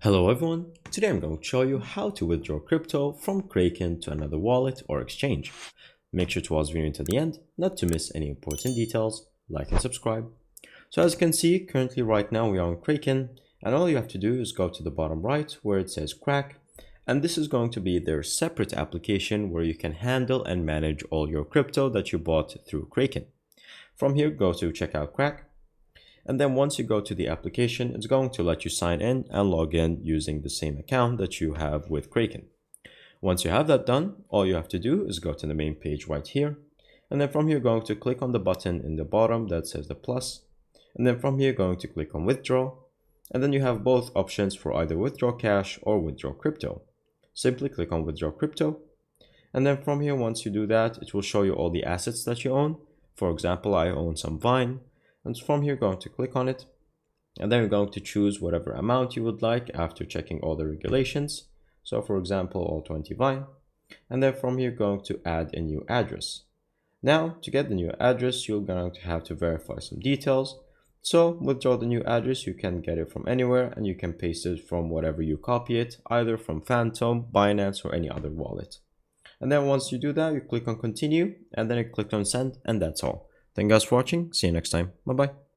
Hello everyone, today I'm going to show you how to withdraw crypto from Kraken to another wallet or exchange. Make sure to watch the video until the end, not to miss any important details, like and subscribe. So as you can see, currently right now we are on Kraken, and all you have to do is go to the bottom right where it says Crack, and this is going to be their separate application where you can handle and manage all your crypto that you bought through Kraken. From here, go to check out Crack. And then once you go to the application, it's going to let you sign in and log in using the same account that you have with Kraken. Once you have that done, all you have to do is go to the main page right here. And then from here, going to click on the button in the bottom that says the plus. And then from here, going to click on withdraw. And then you have both options for either withdraw cash or withdraw crypto. Simply click on withdraw crypto. And then from here, once you do that, it will show you all the assets that you own. For example, I own some Vine. And from here, going to click on it, and then you're going to choose whatever amount you would like after checking all the regulations. So for example, all 20 Vine. And then from here, going to add a new address. Now, to get the new address, you're going to have to verify some details. So withdraw the new address, you can get it from anywhere, and you can paste it from whatever you copy it, either from Phantom, Binance, or any other wallet. And then once you do that, you click on continue, and then you click on send, and that's all. Thank you guys for watching. See you next time. Bye bye.